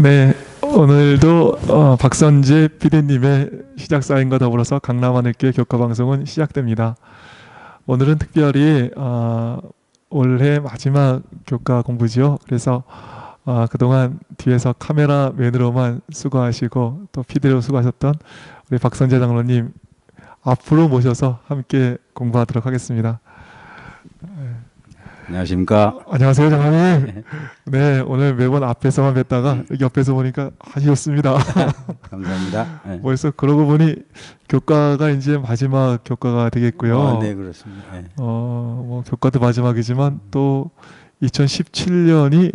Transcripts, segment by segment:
네, 오늘도 박선재 PD님의 시작 사인과 더불어서 강남하늘교회 교과 방송은 시작됩니다. 오늘은 특별히 올해 마지막 교과 공부지요. 그래서 그동안 뒤에서 카메라맨으로만 수고하시고 또 PD로 수고하셨던 우리 박선재 장로님 앞으로 모셔서 함께 공부하도록 하겠습니다. 안녕하십니까. 안녕하세요, 장로님. 네, 오늘 매번 앞에서만 뵀다가 여기 옆에서 보니까 아주 좋습니다. 감사합니다. 네. 벌써 그러고 보니 교과가 이제 마지막 교과가 되겠고요. 네, 그렇습니다. 네. 뭐 교과도 마지막이지만 또 2017년이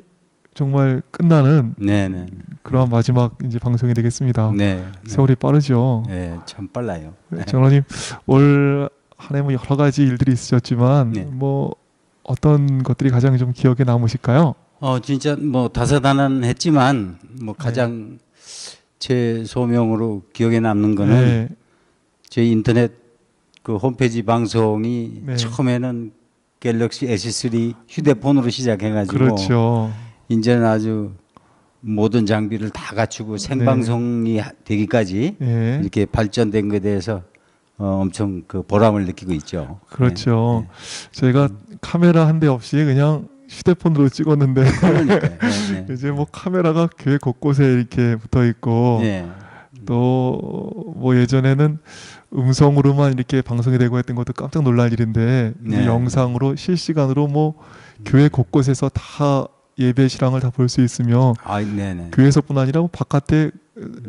정말 끝나는 네네. 그런 마지막 이제 방송이 되겠습니다. 네. 세월이 빠르죠. 네, 참 빨라요. 장로님, 올 한 해 뭐 여러 가지 일들이 있으셨지만 네. 뭐 어떤 것들이 가장 좀 기억에 남으실까요? 진짜 뭐 다사다난했지만 뭐 가장 제 소명으로 기억에 남는 거는 네. 제 인터넷 그 홈페이지 방송이 네. 처음에는 갤럭시 S3 휴대폰으로 시작해가지고 그렇죠. 이제는 아주 모든 장비를 다 갖추고 생방송이 되기까지 네. 이렇게 발전된 것에 대해서 엄청 그 보람을 느끼고 있죠. 그렇죠. 네. 저희가 카메라 한 대 없이 그냥 휴대폰으로 찍었는데 그러니까요. 네, 네. 이제 뭐 카메라가 교회 곳곳에 이렇게 붙어 있고 네. 또 뭐 예전에는 음성으로만 이렇게 방송이 되고 했던 것도 깜짝 놀랄 일인데 이제 네. 영상으로 실시간으로 뭐 교회 곳곳에서 다 예배 실황을 다 볼 수 있으며 네네. 교회에서뿐 아니라 뭐 바깥에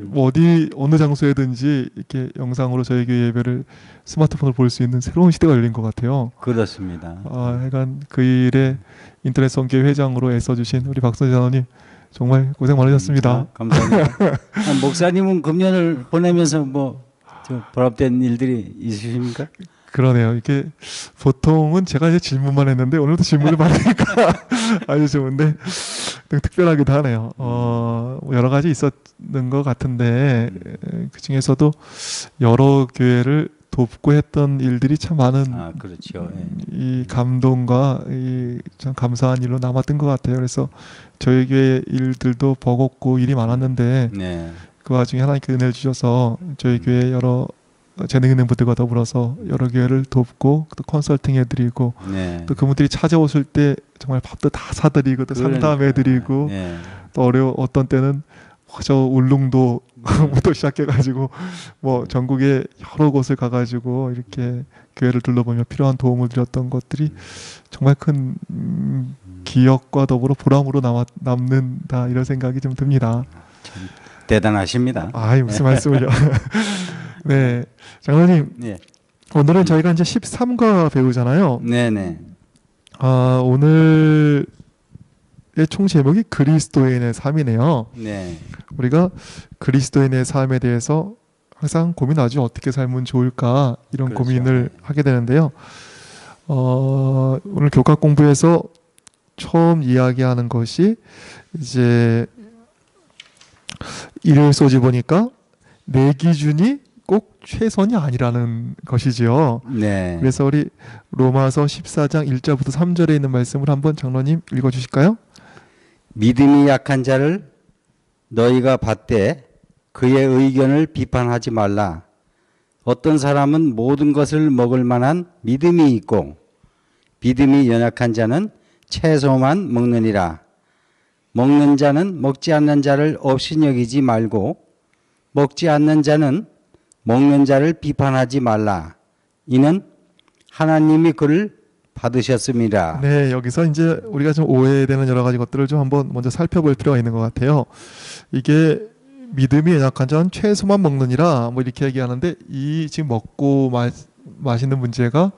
뭐 어디 어느 장소에든지 이렇게 영상으로 저희 교회 예배를 스마트폰으로 볼 수 있는 새로운 시대가 열린 것 같아요. 그렇습니다. 하여간 그 일에 인터넷 선교회 회장으로 애써주신 우리 박선재 장로님 정말 고생 많으셨습니다. 감사합니다. 목사님은 금년을 보내면서 뭐 좀 보람된 일들이 있으십니까? 그러네요. 이게 보통은 제가 이제 질문만 했는데 오늘도 질문을 받으니까 아주 좋은데 특별하기도 하네요. 뭐 여러 가지 있었는 것 같은데 그 중에서도 여러 교회를 돕고 했던 일들이 참 많은 그렇죠. 이 감동과 이 참 감사한 일로 남았던 것 같아요. 그래서 저희 교회 일들도 버겁고 일이 많았는데 네. 그 와중에 하나님께 은혜를 주셔서 저희 교회 여러 재능 있는 분들과 더불어서 여러 교회를 돕고 또 컨설팅 해드리고 네. 또 그분들이 찾아오실 때 정말 밥도 다 사드리고 또 상담해드리고 네. 또 어떤 때는 저 울릉도부터 시작해가지고 뭐 전국에 여러 곳을 가가지고 이렇게 교회를 둘러보며 필요한 도움을 드렸던 것들이 정말 큰 기억과 더불어 보람으로 남는다 이런 생각이 좀 듭니다. 대단하십니다. 무슨 말씀을요. 네, 장로님. 네. 오늘은 저희가 이제 13과 배우잖아요. 네네. 오늘의 총 제목이 그리스도인의 삶이네요. 네. 우리가 그리스도인의 삶에 대해서 항상 고민하죠. 어떻게 살면 좋을까 이런 그렇죠. 고민을 하게 되는데요. 오늘 교과 공부에서 처음 이야기하는 것이 이제 일요일 소지 보니까 내 기준이 꼭 최선이 아니라는 것이지요. 네. 그래서 우리 로마서 14장 1절부터 3절에 있는 말씀을 한번 장로님 읽어주실까요? 믿음이 약한 자를 너희가 받되 그의 의견을 비판하지 말라. 어떤 사람은 모든 것을 먹을 만한 믿음이 있고 믿음이 연약한 자는 채소만 먹느니라. 먹는 자는 먹지 않는 자를 없이 여기지 말고 먹지 않는 자는 먹는 자를 비판하지 말라. 이는 하나님이 그를 받으셨습니다. 네, 여기서 이제 우리가 좀 오해되는 여러 가지 것들을 좀 한번 먼저 살펴볼 필요가 있는 것 같아요. 이게 믿음이 연약한 자는 채소만 먹느니라 뭐 이렇게 얘기하는데 이 지금 먹고 마시는 문제가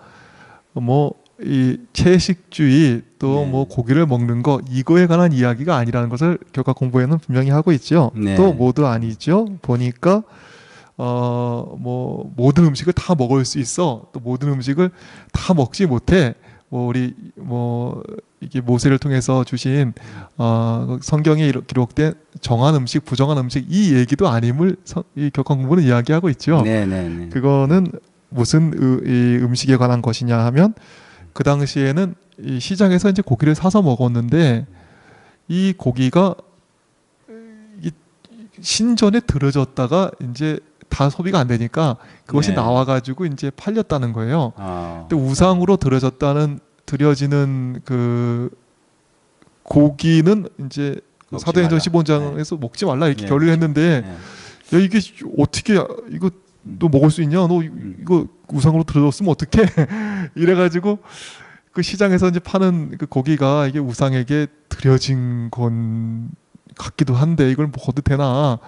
뭐 이 채식주의 또 뭐 고기를 먹는 거 이거에 관한 이야기가 아니라는 것을 교과 공부에는 분명히 하고 있죠. 네. 또 모두 아니죠. 보니까 뭐 모든 음식을 다 먹을 수 있어. 또 모든 음식을 다 먹지 못해. 뭐 우리 뭐 이게 모세를 통해서 주신 성경에 기록된 정한 음식, 부정한 음식 이 얘기도 아님을 이 교과 공부는 이야기하고 있죠. 네네네. 그거는 무슨 이 음식에 관한 것이냐 하면 그 당시에는 이 시장에서 이제 고기를 사서 먹었는데 이 고기가 이 신전에 들어졌다가 이제 다 소비가 안 되니까 그것이 네. 나와가지고 이제 팔렸다는 거예요. 아, 근데 우상으로 드려지는 그 고기는 이제 먹지 사도행전 말라. 15장에서 먹지 말라 이렇게 네. 결의를 했는데 네. 야 이게 어떻게 이거 너 먹을 수 있냐? 너 이거 우상으로 들어졌으면 어떡해? 이래가지고 그 시장에서 이제 파는 그 고기가 이게 우상에게 드려진 건 같기도 한데 이걸 먹어도 되나?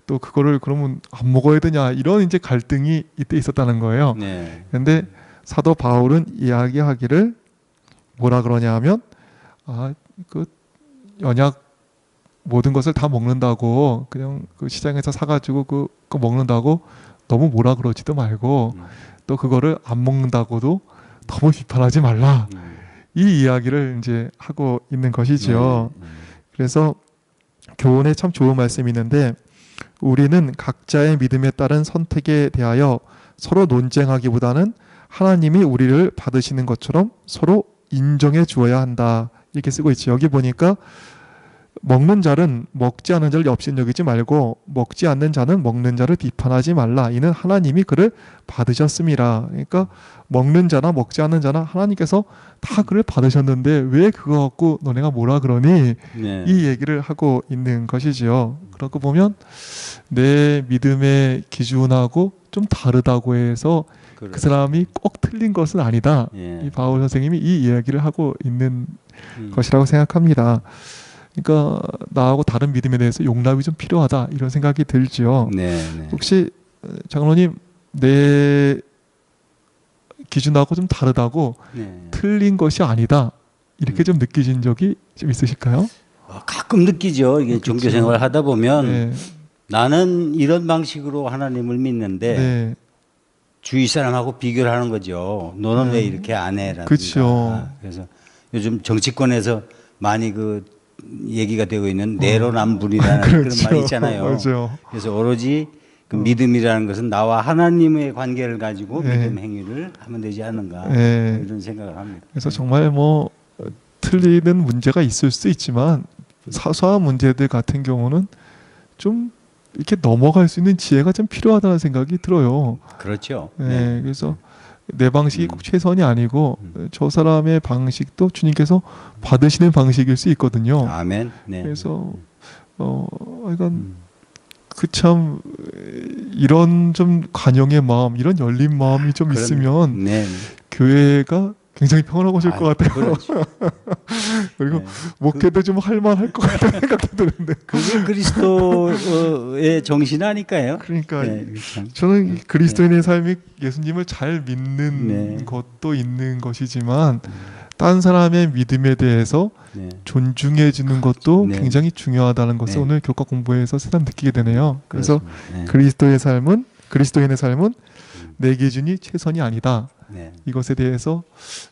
또 그거를 그러면 안 먹어야 되냐? 이런 이제 갈등이 이때 있었다는 거예요. 네. 근데 사도 바울은 이야기하기를 뭐라 그러냐 하면 그 연약 모든 것을 다 먹는다고 그냥 그 시장에서 사가지고 그거 먹는다고 너무 뭐라 그러지도 말고 또 그거를 안 먹는다고도 너무 비판하지 말라. 이 이야기를 이제 하고 있는 것이지요. 그래서 교훈에 참 좋은 말씀이 있는데 우리는 각자의 믿음에 따른 선택에 대하여 서로 논쟁하기보다는 하나님이 우리를 받으시는 것처럼 서로 인정해 주어야 한다. 이렇게 쓰고 있죠. 여기 보니까 먹는 자는 먹지 않는 자를 업신여기지 말고 먹지 않는 자는 먹는 자를 비판하지 말라. 이는 하나님이 그를 받으셨음이라. 그러니까 먹는 자나 먹지 않는 자나 하나님께서 다 그를 받으셨는데 왜 그거 갖고 너네가 뭐라 그러니? 네. 이 얘기를 하고 있는 것이지요. 그러고 보면 내 믿음의 기준하고 좀 다르다고 해서 그 사람이 꼭 틀린 것은 아니다. 예. 이 바울 선생님이 이 이야기를 하고 있는 음. 것이라고 생각합니다. 그러니까 나하고 다른 믿음에 대해서 용납이 좀 필요하다 이런 생각이 들지요. 네. 네. 혹시 장로님 내 기준하고 좀 다르다고 네. 틀린 것이 아니다 이렇게 좀 느끼신 적이 좀 있으실까요? 가끔 느끼죠. 이게 그렇죠. 종교 생활을 하다 보면 네, 나는 이런 방식으로 하나님을 믿는데 네, 주위 사람하고 비교를 하는 거죠. 너는 왜 이렇게 안 해? 그렇죠. 그래서 요즘 정치권에서 많이 그 얘기가 되고 있는 내로남불이라는 그런 말이 있잖아요. 맞아요. 그래서 오로지 그 믿음이라는 것은 나와 하나님의 관계를 가지고 네. 믿음 행위를 하면 되지 않는가 네. 이런 생각을 합니다. 그래서 정말 뭐 틀리는 문제가 있을 수 있지만 사소한 문제들 같은 경우는 좀 이렇게 넘어갈 수 있는 지혜가 좀 필요하다는 생각이 들어요. 그렇죠. 네, 그래서 내 방식이 꼭 최선이 아니고 저 사람의 방식도 주님께서 받으시는 방식일 수 있거든요. 아멘. 네. 그래서 그러니까 그 참 이런 좀 관용의 마음, 이런 열린 마음이 좀 있으면 네. 교회가 굉장히 평안하실 것 같아요. 그렇죠. 그리고 네. 목회도 좀 할만할 것 같다는 생각도 드는데. 그게 그리스도의 정신 아닐까요? 그러니까 네, 참. 저는 이 그리스도인의 삶이 예수님을 잘 믿는 네. 것도 있는 것이지만 딴 사람의 믿음에 대해서 네. 존중해 주는 것도 네. 굉장히 중요하다는 것을 네. 오늘 교과 공부에서 새삼 느끼게 되네요. 그래서 그렇습니다. 네. 그리스도인의 삶은 내 기준이 최선이 아니다. 네. 이것에 대해서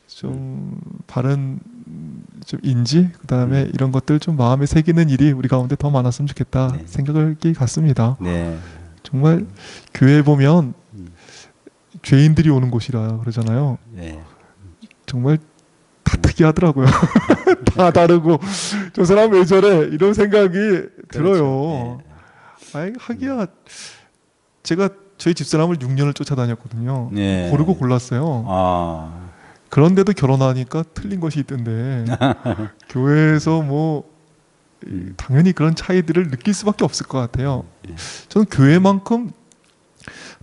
좀 바른 좀 인지 그다음에 이런 것들 좀 마음에 새기는 일이 우리 가운데 더 많았으면 좋겠다 네. 생각이 같습니다. 네. 정말 교회 보면 음. 죄인들이 오는 곳이라 그러잖아요. 네. 정말 다 특이하더라고요. 다 다르고 저 사람 왜 저래 이런 생각이 들어요. 그렇죠. 아이 하기야 제가 저희 집사람을 6년을 쫓아다녔거든요. 네. 고르고 골랐어요. 아. 그런데도 결혼하니까 틀린 것이 있던데 교회에서 뭐 당연히 그런 차이들을 느낄 수밖에 없을 것 같아요. 저는 교회만큼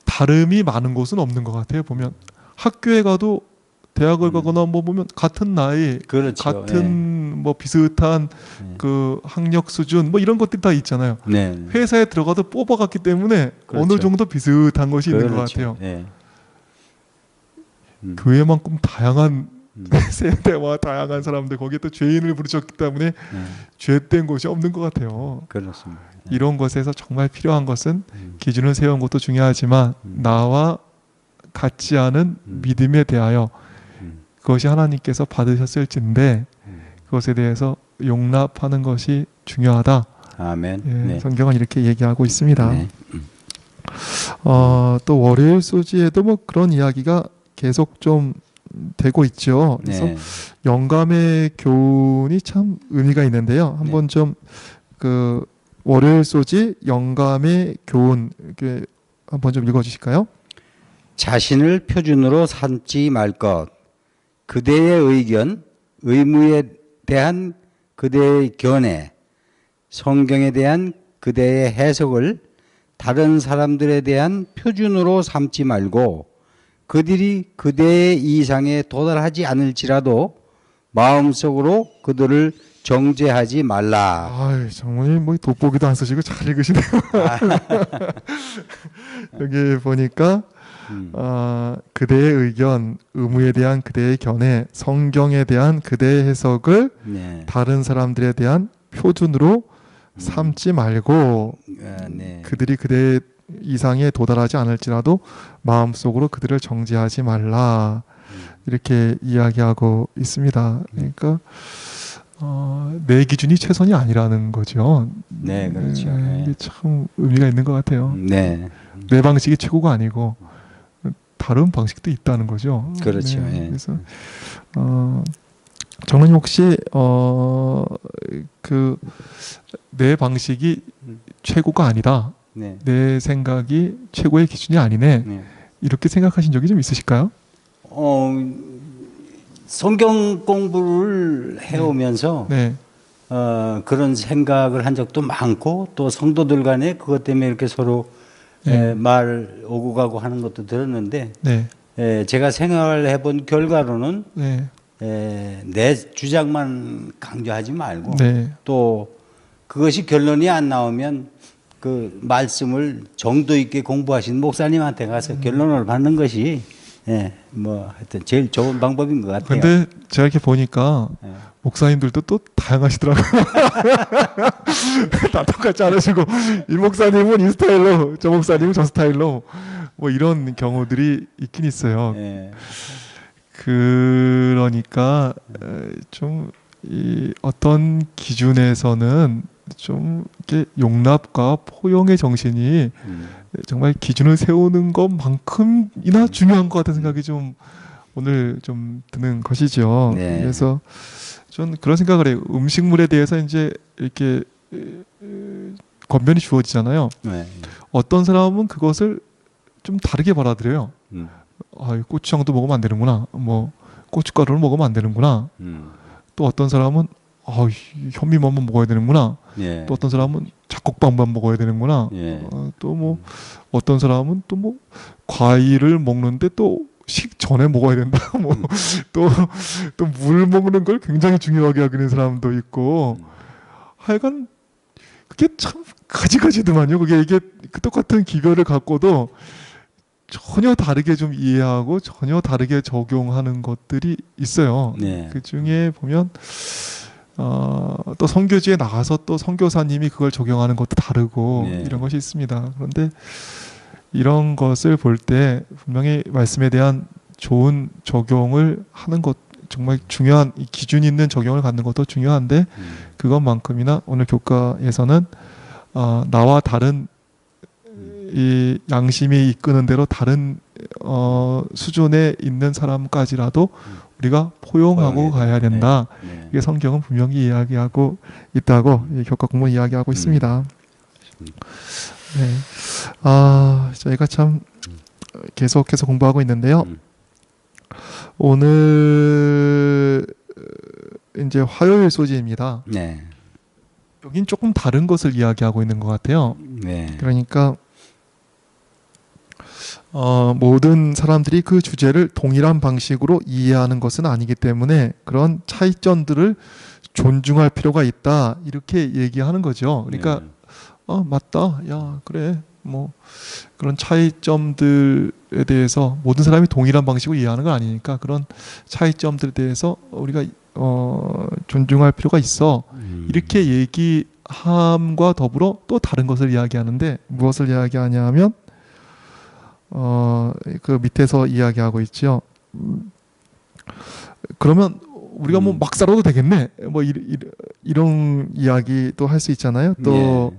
다름이 많은 곳은 없는 것 같아요. 보면 학교에 가도 대학을 가거나 뭐 보면 같은 나이, 그렇죠. 같은 뭐 비슷한 네. 그 학력 수준 뭐 이런 것들이 다 있잖아요. 네. 회사에 들어가도 뽑아갔기 때문에 그렇죠. 어느 정도 비슷한 것이 있는 것 그렇죠. 같아요. 네. 교회만큼 다양한 세대와 다양한 사람들 거기에 또 죄인을 부르셨기 때문에 네. 죄된 곳이 없는 것 같아요. 그렇습니다. 이런 것에서 정말 필요한 것은 기준을 세운 것도 중요하지만 나와 같지 않은 믿음에 대하여 그것이 하나님께서 받으셨을진데 그것에 대해서 용납하는 것이 중요하다. 아멘. 예, 네. 성경은 이렇게 얘기하고 있습니다. 네. 또 월요일 소지에도 뭐 그런 이야기가 계속 좀 되고 있죠. 그래서 네. 영감의 교훈이 참 의미가 있는데요. 한번 좀 그 월요일 소지 영감의 교훈 이렇게 한번 좀 읽어주실까요? 자신을 표준으로 삼지 말 것. 그대의 의견, 의무에 대한 그대의 견해, 성경에 대한 그대의 해석을 다른 사람들에 대한 표준으로 삼지 말고 그들이 그대의 이상에 도달하지 않을지라도 마음속으로 그들을 정죄하지 말라. 아, 장모님 뭐 돋보기도 안 쓰시고 잘 읽으시네요. 여기 보니까 그대의 의견, 의무에 대한 그대의 견해, 성경에 대한 그대의 해석을 네. 다른 사람들에 대한 표준으로 삼지 말고 네. 그들이 그대의 이상에 도달하지 않을지라도 마음속으로 그들을 정죄하지 말라 이렇게 이야기하고 있습니다. 그러니까 내 기준이 최선이 아니라는 거죠. 네, 그렇죠. 네. 이게 참 의미가 있는 것 같아요. 네. 내 방식이 최고가 아니고 다른 방식도 있다는 거죠. 그렇죠. 네, 예. 그래서 장로님 혹시 그 내 방식이 최고가 아니다. 네. 내 생각이 최고의 기준이 아니네. 네. 이렇게 생각하신 적이 좀 있으실까요? 성경 공부를 해오면서 네, 그런 생각을 한 적도 많고 또 성도들 간에 그것 때문에 이렇게 서로 네. 말 오고 가고 하는 것도 들었는데 네, 제가 생각을 해본 결과로는 네, 내 주장만 강조하지 말고 네, 또 그것이 결론이 안 나오면 그 말씀을 정도 있게 공부하신 목사님한테 가서 결론을 받는 것이 뭐 하여튼 제일 좋은 방법인 것 같아요. 근데 제가 이렇게 보니까 예. 목사님들도 또 다양하시더라고요. 다 똑같지 않으시고 이 목사님은 이 스타일로 저 목사님은 저 스타일로 뭐 이런 경우들이 있긴 있어요. 예. 그러니까 좀 이 어떤 기준에서는 좀 이렇게 용납과 포용의 정신이 정말 기준을 세우는 것만큼이나 중요한 것 같은 생각이 좀 오늘 좀 드는 것이죠. 네. 그래서 전 그런 생각을 해요. 음식물에 대해서 이제 이렇게 권면이 주어지잖아요. 네. 어떤 사람은 그것을 좀 다르게 받아들여요. 음. 아, 고추장도 먹으면 안 되는구나. 뭐 고춧가루를 먹으면 안 되는구나. 또 어떤 사람은 현미밥만 먹어야 되는구나. 예. 또 어떤 사람은 잡곡밥만 먹어야 되는구나. 예. 또 뭐 어떤 사람은 또 뭐 과일을 먹는데 또 식전에 먹어야 된다. 뭐 또 물 먹는 걸 굉장히 중요하게 여기는 사람도 있고 하여간 그게 참 가지가지더만요. 이게 그 똑같은 기별을 갖고도 전혀 다르게 좀 이해하고 전혀 다르게 적용하는 것들이 있어요. 네. 그 중에 보면 또 선교지에 나가서 또 선교사님이 그걸 적용하는 것도 다르고 네. 이런 것이 있습니다. 그런데 이런 것을 볼 때 분명히 말씀에 대한 좋은 적용을 하는 것 정말 중요한 이 기준 있는 적용을 갖는 것도 중요한데 그것만큼이나 오늘 교과에서는 나와 다른 이 양심이 이끄는 대로 다른 수준에 있는 사람까지라도 우리가 포용하고 가야 된다. 네. 이게 성경은 분명히 이야기하고 있다고 이 교과 공문 이야기하고 있습니다. 네, 저희가 참 계속해서 공부하고 있는데요. 오늘 이제 화요일 소지입니다. 네. 여긴 조금 다른 것을 이야기하고 있는 것 같아요. 네. 그러니까 모든 사람들이 그 주제를 동일한 방식으로 이해하는 것은 아니기 때문에 그런 차이점들을 존중할 필요가 있다 이렇게 얘기하는 거죠. 그러니까 맞다, 야 그래 뭐 그런 차이점들에 대해서 모든 사람이 동일한 방식으로 이해하는 건 아니니까 그런 차이점들에 대해서 우리가 존중할 필요가 있어 이렇게 얘기함과 더불어 또 다른 것을 이야기하는데 무엇을 이야기하냐면 그 밑에서 이야기하고 있죠. 그러면 우리가 뭐 막 살아도 되겠네. 뭐 이런 이야기도 할 수 있잖아요. 또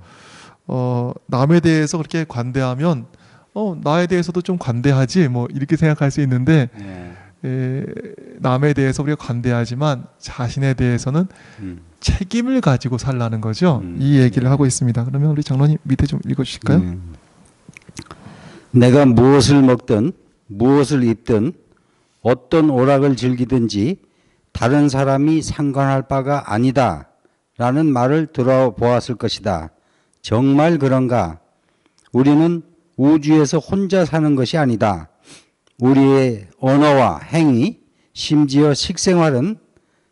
남에 대해서 그렇게 관대하면 나에 대해서도 좀 관대하지. 뭐 이렇게 생각할 수 있는데 남에 대해서 우리가 관대하지만 자신에 대해서는 책임을 가지고 살라는 거죠. 이 얘기를 하고 있습니다. 그러면 우리 장로님 밑에 좀 읽어주실까요? 내가 무엇을 먹든 무엇을 입든 어떤 오락을 즐기든지 다른 사람이 상관할 바가 아니다 라는 말을 들어보았을 것이다. 정말 그런가? 우리는 우주에서 혼자 사는 것이 아니다. 우리의 언어와 행위, 심지어 식생활은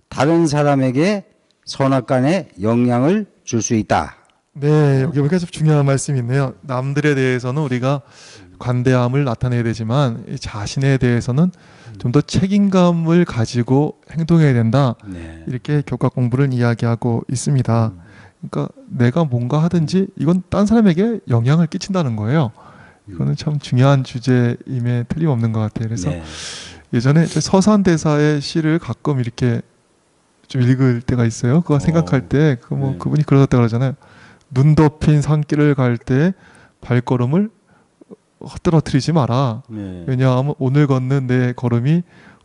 다른 사람에게 선악간에 영향을 줄 수 있다. 네, 여기 보니까 좀 중요한 말씀이 있네요. 남들에 대해서는 우리가 관대함을 나타내야 되지만 이 자신에 대해서는 좀 더 책임감을 가지고 행동해야 된다. 네. 이렇게 교과 공부를 이야기하고 있습니다. 그러니까 내가 뭔가 하든지 이건 딴 사람에게 영향을 끼친다는 거예요. 이거는 참 중요한 주제임에 틀림없는 것 같아요. 그래서 네. 예전에 서산대사의 시를 가끔 이렇게 좀 읽을 때가 있어요. 그거 생각할 때 네. 그분이 그러셨다 그러잖아요. 눈 덮인 산길을 갈 때 발걸음을 헛떨어뜨리지 마라. 네. 왜냐하면 오늘 걷는 내 걸음이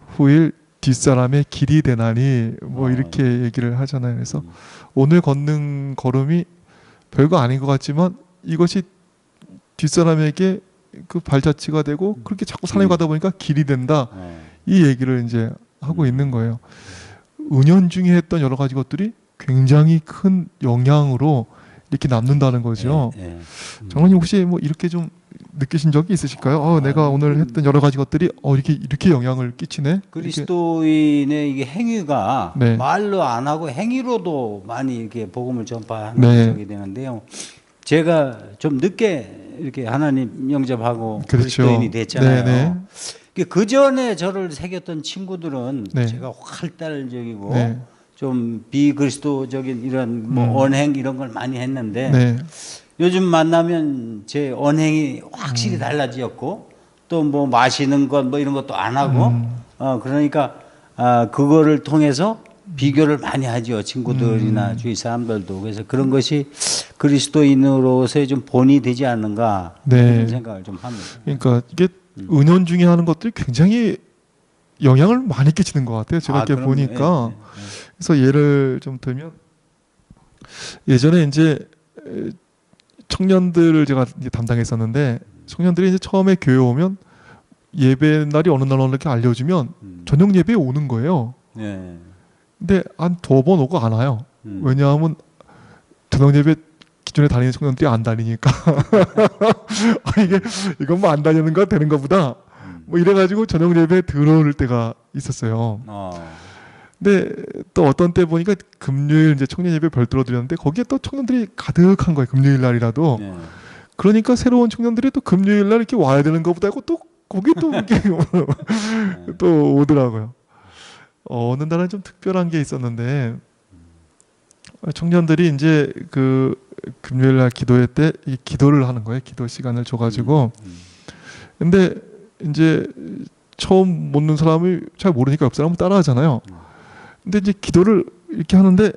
후일 뒷사람의 길이 되나니 뭐 이렇게 얘기를 하잖아요. 그래서 오늘 걷는 걸음이 별거 아닌 것 같지만 이것이 뒷사람에게 그 발자취가 되고 그렇게 자꾸 사람이 가다 보니까 길이 된다. 이 얘기를 이제 하고 있는 거예요. 은연중에 했던 여러 가지 것들이 굉장히 큰 영향으로 이렇게 남는다는 거죠. 네. 장로님 혹시 뭐 이렇게 좀 느끼신 적이 있으실까요? 내가 오늘 했던 여러 가지 것들이 이렇게 영향을 끼치네. 그리스도인의 이게 행위가 네. 말로 안 하고 행위로도 많이 이렇게 복음을 전파하는 네. 적이 되는데요. 제가 좀 늦게 이렇게 하나님 영접하고 그렇죠. 그리스도인이 됐잖아요. 네네. 그 전에 저를 새겼던 친구들은 네. 제가 활달적이고 네. 좀 비그리스도적인 이런 뭐 언행 이런 걸 많이 했는데 네. 요즘 만나면 제 언행이 확실히 달라졌고 또 뭐 마시는 것 뭐 이런 것도 안 하고 그러니까 그거를 통해서 비교를 많이 하죠. 친구들이나 주위 사람들도. 그래서 그런 것이 그리스도인으로서의 좀 본이 되지 않는가 네. 그런 생각을 좀 합니다. 그러니까 이게 은연중에 하는 것들이 굉장히 영향을 많이 끼치는 것 같아요. 제가 이렇게 그럼요. 보니까. 네. 그래서 예를 좀 들면 예전에 이제 청년들을 제가 이제 담당했었는데 청년들이 이제 처음에 교회 오면 예배 날이 어느 날 이렇게 알려주면 저녁 예배에 오는 거예요. 네. 근데 한 2번 오고 안 와요. 왜냐하면 저녁 예배 기존에 다니는 청년들이 안 다니니까 이건 뭐 안 다니는 거 되는 것보다 뭐 이래가지고 저녁 예배에 들어올 때가 있었어요. 근데 또 어떤 때 보니까 금요일 이제 청년 예배 별도로 드렸는데 거기에 또 청년들이 가득한 거예요. 금요일 날이라도. 네. 그러니까 새로운 청년들이 또 금요일 날 이렇게 와야 되는 것보다 또 거기 또 이렇게 또 오더라고요. 어느 날은 좀 특별한 게 있었는데 청년들이 이제 그 금요일 날 기도회 때 이 기도를 하는 거예요. 기도 시간을 줘가지고. 근데 이제 처음 묻는 사람이 잘 모르니까 옆 사람은 따라하잖아요. 근데 이제 기도를 이렇게 하는데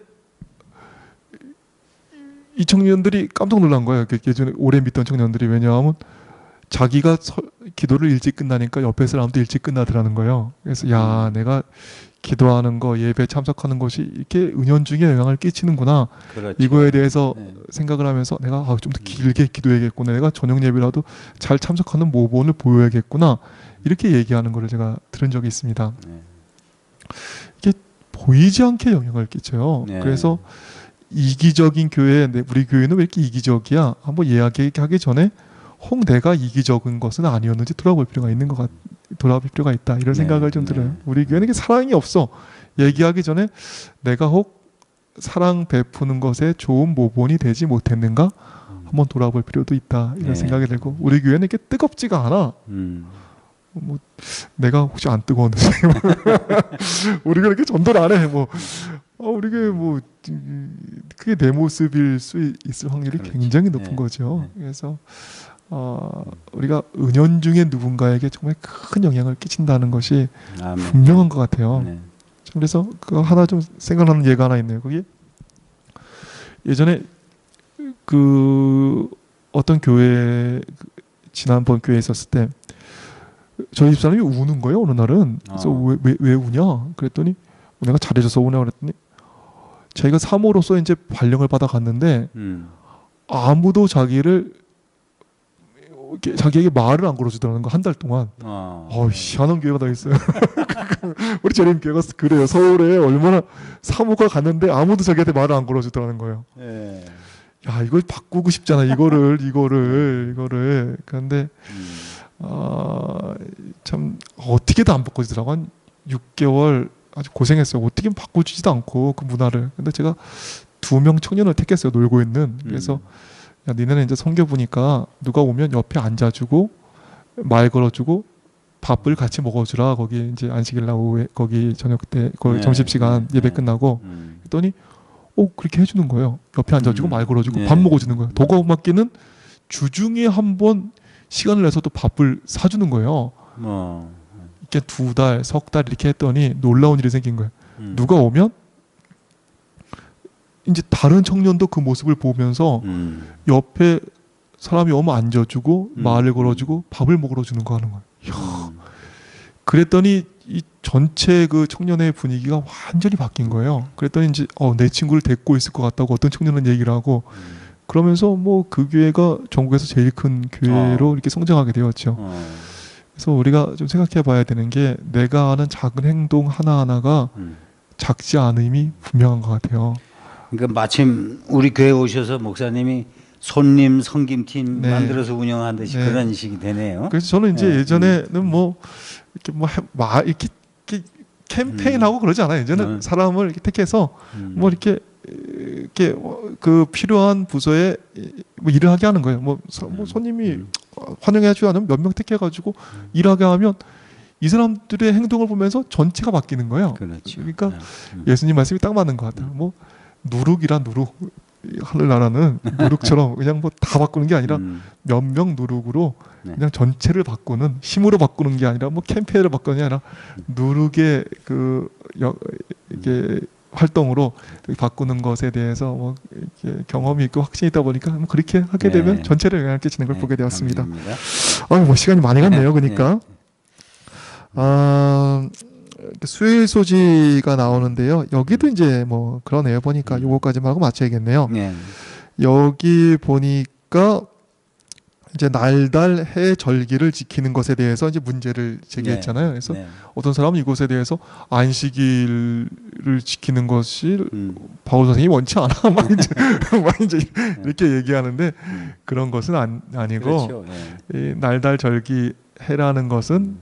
이 청년들이 깜짝 놀란 거예요. 예전에 오래 믿던 청년들이. 왜냐하면 자기가 기도를 일찍 끝나니까 옆에 사람도 일찍 끝나더라는 거예요. 그래서 야, 내가 기도하는 거, 예배 참석하는 것이 이렇게 은연중에 영향을 끼치는구나. 그렇죠. 이거에 대해서 네. 생각을 하면서 내가 좀 더 길게 기도해야겠구나. 내가 저녁 예배라도 잘 참석하는 모범을 보여야겠구나. 이렇게 얘기하는 거를 제가 들은 적이 있습니다. 네. 이게 보이지 않게 영향을 끼쳐요. 네. 그래서 이기적인 교회, 우리 교회는 왜 이렇게 이기적이야? 한번 이야기하기 전에 혹 내가 이기적인 것은 아니었는지 돌아볼 필요가 있는 돌아볼 필요가 있다. 이런 생각을 좀 들어요. 우리 교회는 이게 사랑이 없어. 얘기하기 전에 내가 혹 사랑 베푸는 것에 좋은 모본이 되지 못했는가? 한번 돌아볼 필요도 있다. 이런 생각이 들고 우리 교회는 이렇게 뜨겁지가 않아. 뭐 내가 혹시 안 뜨거웠는지 우리가 이렇게 전도를 안 해. 우리 교회 그게 내 모습일 수 있을 확률이 그렇지. 굉장히 높은 거죠. 그래서 우리가 은연중에 누군가에게 정말 큰 영향을 끼친다는 것이 분명한 것 같아요. 네. 그래서 그 하나 좀 생각나는 예가 하나 있네요. 거기 예전에 그 어떤 교회 지난번 교회에 있었을 때 저희 집사람이 우는 거예요 어느 날은. 그래서 어. 왜 우냐 그랬더니 내가 잘해줘서 우냐 그랬더니 자기가 사모로서 이제 발령을 받아 갔는데 아무도 자기에게 말을 안 걸어주더라는 거 한 달 동안. 희한한 교회가 다 있어요. 우리 재림 교회가 그래요. 서울에 얼마나 사모가 갔는데 아무도 자기한테 말을 안 걸어주더라는 거예요. 예. 야 이걸 바꾸고 싶잖아 이거를. 그런데 참 어떻게도 안 바꿔지더라고. 한 6개월 아주 고생했어요. 어떻게 바꿔주지도 않고 그 문화를. 근데 제가 2명 청년을 택했어요. 놀고 있는. 그래서 야, 니네는 이제 성교 보니까 누가 오면 옆에 앉아주고 말 걸어주고 밥을 같이 먹어주라. 거기 이제 안식일 날 오후에 거기 저녁 때 거기 네, 점심시간 네, 예배 네. 끝나고 그랬더니 그렇게 해주는 거예요. 옆에 앉아주고 말 걸어주고 밥 먹어주는 거예요. 더 고맙기는 주중에 한 번 시간을 내서 또 밥을 사주는 거예요. 이렇게 2달, 석 달 이렇게 했더니 놀라운 일이 생긴 거예요. 누가 오면 이제 다른 청년도 그 모습을 보면서 옆에 사람이 오면 앉아주고 말을 걸어주고 밥을 먹으러 주는 거 하는 거예요. 이야. 그랬더니 이 전체 그 청년의 분위기가 완전히 바뀐 거예요. 그랬더니 이제 내 친구를 데리고 있을 것 같다고 어떤 청년은 얘기를 하고 그러면서 뭐 그 교회가 전국에서 제일 큰 교회로 이렇게 성장하게 되었죠. 그래서 우리가 좀 생각해 봐야 되는 게 내가 하는 작은 행동 하나하나가 작지 않음이 분명한 것 같아요. 그러니까 마침 우리 교회 오셔서 목사님이 손님 섬김팀 네. 만들어서 운영한 듯이 네. 그런 식이 되네요. 그래서 저는 이제 네. 예전에는 뭐 이렇게 캠페인하고 그러지 않아요. 이제는 사람을 이렇게 택해서 뭐 이렇게 그 필요한 부서에 뭐 일을 하게 하는 거예요. 뭐 손님이 환영해주지 않으면 몇 명 택해가지고 일하게 하면 이 사람들의 행동을 보면서 전체가 바뀌는 거예요. 그렇죠. 그러니까 예수님 말씀이 딱 맞는 것 같아요. 뭐 누룩이란 누룩, 하늘나라는 누룩처럼 그냥 뭐 다 바꾸는 게 아니라 몇 명 누룩으로 네. 그냥 전체를 바꾸는 힘으로 바꾸는 게 아니라 뭐 캠페인을 바꾸는 게 아니라 누룩의 이게 활동으로 바꾸는 것에 대해서 뭐 이렇게 경험이 있고 확신이 있다 보니까 뭐 그렇게 하게 되면 네. 전체를 영향을 끼치는 걸 네, 보게 되었습니다. 감사합니다. 뭐 시간이 많이 갔네요. 그러니까 수요일 소지가 나오는데요. 여기도 이제 뭐 그러네요. 보니까 요거까지만 하고 맞춰야겠네요. 네. 여기 보니까 이제 날달 해 절기를 지키는 것에 대해서 이제 문제를 제기했잖아요. 그래서 네. 어떤 사람은 이것에 대해서 안식일을 지키는 것이 바울 선생님이 원치 않아. 막 이제 이렇게 얘기하는데 그런 것은 아니고 그렇죠. 네. 이 날달 절기 해라는 것은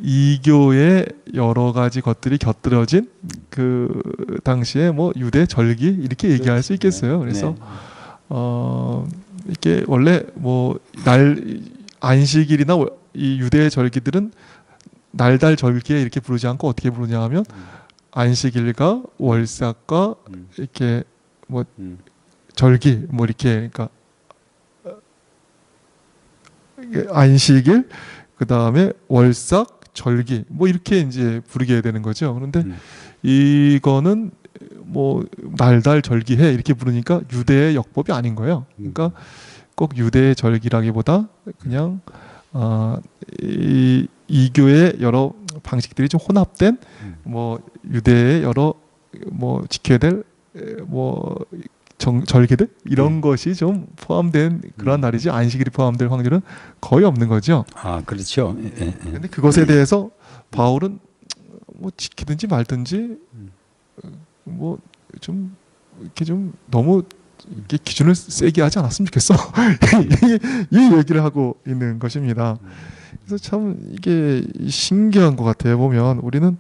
이교의 여러 가지 것들이 곁들여진 그 당시에 뭐 유대 절기 이렇게 얘기할 수 있겠어요. 그래서 이게 원래 뭐 안식일이나 이 유대 절기들은 날달 절기에 이렇게 부르지 않고 어떻게 부르냐 하면 안식일과 월삭과 이렇게 뭐 절기 뭐 이렇게 그러니까 안식일 그다음에 월삭 절기 뭐 이렇게 이제 부르게 되는 거죠. 그런데 이거는 뭐 날달 절기해 이렇게 부르니까 유대의 역법이 아닌 거예요. 그러니까 꼭 유대의 절기라기보다 그냥 이 교의 여러 방식들이 좀 혼합된 뭐 유대의 여러 뭐 지켜야 될 뭐 절기들 이런 것이 좀 포함된 그런 날이지 안식일이 포함될 확률은 거의 없는 거죠. 그렇죠. 근데 그것에 대해서 바울은 뭐 지키든지 말든지 뭐 좀 이렇게 좀 너무 이렇게 기준을 세게 하지 않았으면 좋겠어. 이 얘기를 하고 있는 것입니다. 그래서 참 이게 신기한 것 같아요. 보면 우리는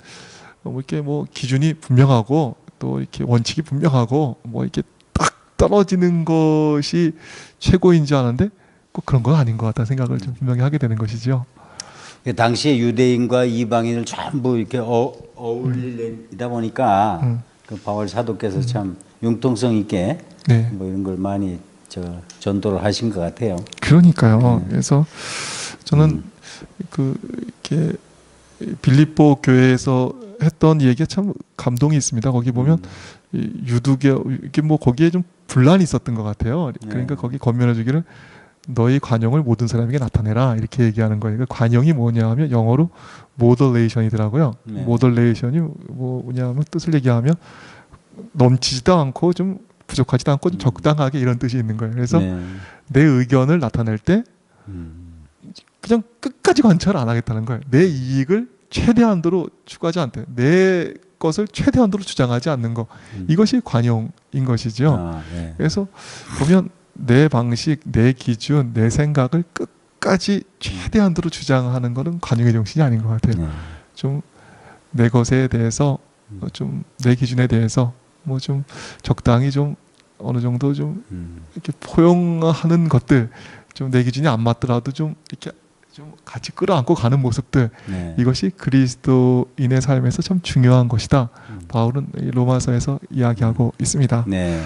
뭐 이렇게 뭐 기준이 분명하고 또 이렇게 원칙이 분명하고 뭐 이렇게 딱 떨어지는 것이 최고인지 아는데 꼭 그런 건 아닌 것 같다는 생각을 좀 분명히 하게 되는 것이죠. 당시에 유대인과 이방인을 전부 이렇게 어울리다 보니까 그 바울 사도께서 참 융통성 있게 네. 뭐 이런 걸 많이 전도를 하신 것 같아요. 그러니까요. 그래서 저는 이렇게 빌립보 교회에서 했던 얘기가 참 감동이 있습니다. 거기 보면 유두교 이게 뭐 거기에 좀 분란이 있었던 것 같아요. 그러니까 거기 권면해 주기를 너희 관용을 모든 사람에게 나타내라 이렇게 얘기하는 거예요. 그 관용이 뭐냐하면 영어로 모더레이션이더라고요. 네. 모더레이션이 뭐냐면 뜻을 얘기하면 넘치지도 않고 좀 부족하지도 않고 좀 적당하게 이런 뜻이 있는 거예요. 그래서 네. 내 의견을 나타낼 때 음. 그냥 끝까지 관철 안 하겠다는 거예요. 내 이익을 최대한도로 추구하지 않대. 내 것을 최대한도로 주장하지 않는 거. 이것이 관용인 것이죠. 아, 네. 그래서 보면 내 방식, 내 기준, 내 생각을 끝까지 최대한도로 주장하는 것은 관용의 정신이 아닌 것 같아요. 네. 좀 내 것에 대해서 좀 내 기준에 대해서 뭐 좀 적당히 좀 어느 정도 좀 이렇게 포용하는 것들, 좀 내 기준이 안 맞더라도 좀 이렇게 좀 같이 끌어안고 가는 모습들, 네. 이것이 그리스도인의 삶에서 참 중요한 것이다. 바울은 이 로마서에서 이야기하고 있습니다. 네.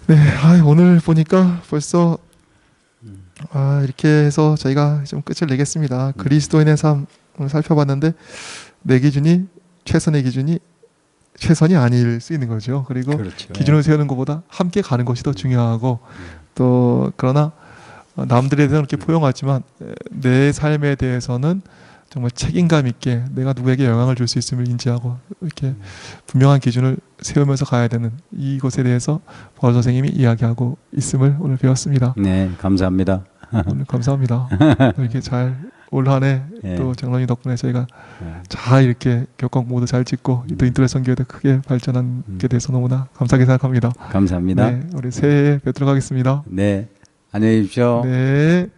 네, 오늘 보니까 벌써 이렇게 해서 저희가 좀 끝을 내겠습니다. 그리스도인의 삶을 살펴봤는데 내 기준이 최선의 기준이 최선이 아닐 수 있는 거죠. 그리고 그렇죠. 기준을 세우는 것보다 함께 가는 것이 더 중요하고 또 그러나 남들에 대해서는 이렇게 포용하지만 내 삶에 대해서는 정말 책임감 있게 내가 누구에게 영향을 줄 수 있음을 인지하고 이렇게 분명한 기준을 세우면서 가야 되는 이것에 대해서 바울 선생님이 이야기하고 있음을 오늘 배웠습니다. 네, 감사합니다. 오늘 감사합니다. 이렇게 잘 올 한 해 예. 또 장로님 덕분에 저희가 네. 잘 이렇게 격광 모두 잘 찍고 또 인터넷 선교에도 크게 발전하게 돼서 너무나 감사하게 생각합니다. 감사합니다. 네, 우리 새해에 뵙도록 하겠습니다. 네, 안녕히 계십시오. 네.